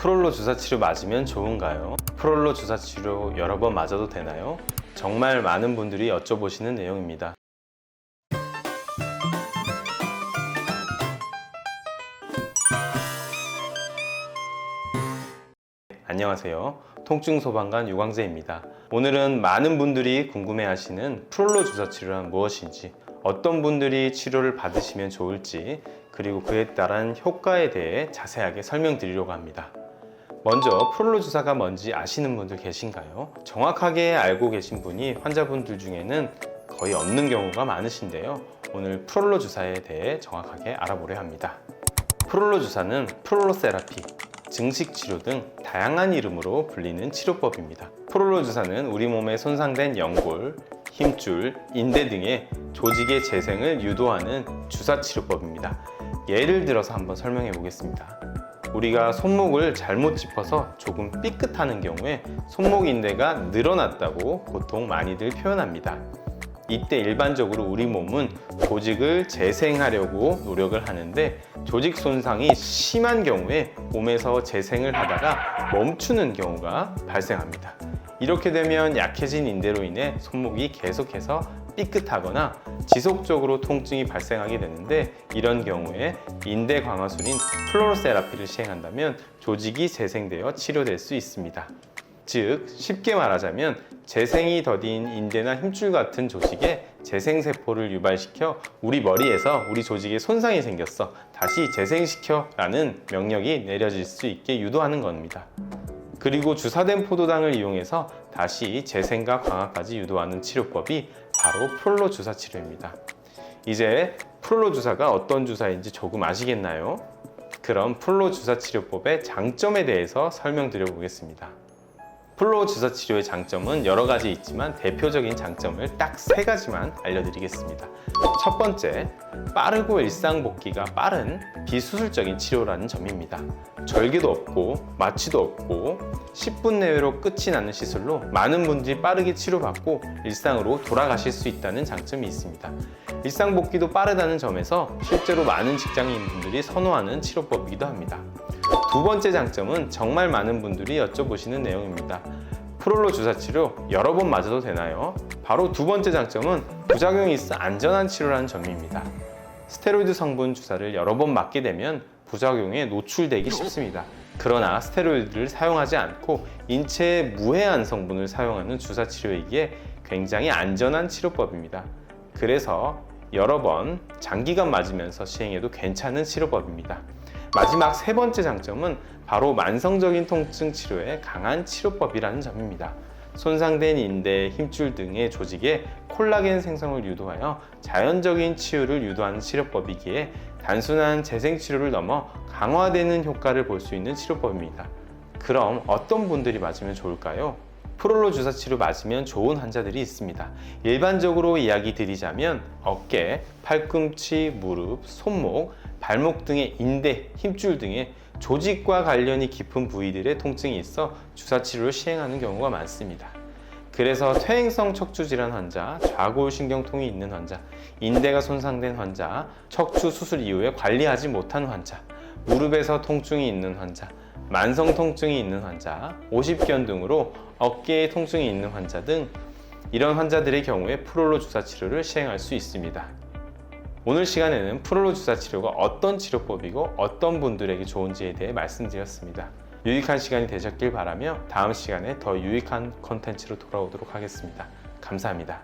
프롤로 주사치료 맞으면 좋은가요? 프롤로 주사치료 여러 번 맞아도 되나요? 정말 많은 분들이 여쭤보시는 내용입니다. 안녕하세요. 통증 소방관 유광재입니다. 오늘은 많은 분들이 궁금해하시는 프롤로 주사치료란 무엇인지, 어떤 분들이 치료를 받으시면 좋을지, 그리고 그에 따른 효과에 대해 자세하게 설명드리려고 합니다. 먼저 프롤로 주사가 뭔지 아시는 분들 계신가요? 정확하게 알고 계신 분이 환자분들 중에는 거의 없는 경우가 많으신데요. 오늘 프롤로 주사에 대해 정확하게 알아보려 합니다. 프롤로 주사는 프롤로 세라피, 증식 치료 등 다양한 이름으로 불리는 치료법입니다. 프롤로 주사는 우리 몸에 손상된 연골, 힘줄, 인대 등의 조직의 재생을 유도하는 주사 치료법입니다. 예를 들어서 한번 설명해 보겠습니다. 우리가 손목을 잘못 짚어서 조금 삐끗하는 경우에 손목 인대가 늘어났다고 보통 많이들 표현합니다. 이때 일반적으로 우리 몸은 조직을 재생하려고 노력을 하는데, 조직 손상이 심한 경우에 몸에서 재생을 하다가 멈추는 경우가 발생합니다. 이렇게 되면 약해진 인대로 인해 손목이 계속해서 삐끗하거나 지속적으로 통증이 발생하게 되는데, 이런 경우에 인대 강화술인 프롤로 세라피를 시행한다면 조직이 재생되어 치료될 수 있습니다. 즉, 쉽게 말하자면 재생이 더딘 인대나 힘줄 같은 조직에 재생세포를 유발시켜 우리 머리에서 우리 조직에 손상이 생겼어, 다시 재생시켜 라는 명령이 내려질 수 있게 유도하는 겁니다. 그리고 주사된 포도당을 이용해서 다시 재생과 강화까지 유도하는 치료법이 바로 프롤로 주사 치료입니다. 이제 프롤로 주사가 어떤 주사인지 조금 아시겠나요? 그럼 프롤로 주사 치료법의 장점에 대해서 설명드려 보겠습니다. 프롤로 주사 치료의 장점은 여러 가지 있지만 대표적인 장점을 딱 3가지만 알려드리겠습니다. 첫 번째, 빠르고 일상복귀가 빠른 비수술적인 치료라는 점입니다. 절개도 없고 마취도 없고 10분 내외로 끝이 나는 시술로 많은 분들이 빠르게 치료받고 일상으로 돌아가실 수 있다는 장점이 있습니다. 일상복귀도 빠르다는 점에서 실제로 많은 직장인분들이 선호하는 치료법이기도 합니다. 두 번째 장점은 정말 많은 분들이 여쭤보시는 내용입니다. 프롤로 주사 치료 여러 번 맞아도 되나요? 바로 두 번째 장점은 부작용이 있어 안전한 치료라는 점입니다. 스테로이드 성분 주사를 여러 번 맞게 되면 부작용에 노출되기 쉽습니다. 그러나 스테로이드를 사용하지 않고 인체에 무해한 성분을 사용하는 주사 치료이기에 굉장히 안전한 치료법입니다. 그래서 여러 번 장기간 맞으면서 시행해도 괜찮은 치료법입니다. 마지막 3번째 장점은 바로 만성적인 통증 치료에 강한 치료법이라는 점입니다. 손상된 인대, 힘줄 등의 조직에 콜라겐 생성을 유도하여 자연적인 치유를 유도하는 치료법이기에 단순한 재생 치료를 넘어 강화되는 효과를 볼 수 있는 치료법입니다. 그럼 어떤 분들이 맞으면 좋을까요? 프롤로 주사 치료 맞으면 좋은 환자들이 있습니다. 일반적으로 이야기 드리자면 어깨, 팔꿈치, 무릎, 손목, 발목 등의 인대, 힘줄 등의 조직과 관련이 깊은 부위들의 통증이 있어 주사 치료를 시행하는 경우가 많습니다. 그래서 퇴행성 척추 질환 환자, 좌골신경통이 있는 환자, 인대가 손상된 환자, 척추 수술 이후에 관리하지 못한 환자, 무릎에서 통증이 있는 환자, 만성 통증이 있는 환자, 오십견 등으로 어깨에 통증이 있는 환자 등 이런 환자들의 경우에 프롤로 주사 치료를 시행할 수 있습니다. 오늘 시간에는 프롤로 주사 치료가 어떤 치료법이고 어떤 분들에게 좋은지에 대해 말씀드렸습니다. 유익한 시간이 되셨길 바라며 다음 시간에 더 유익한 콘텐츠로 돌아오도록 하겠습니다. 감사합니다.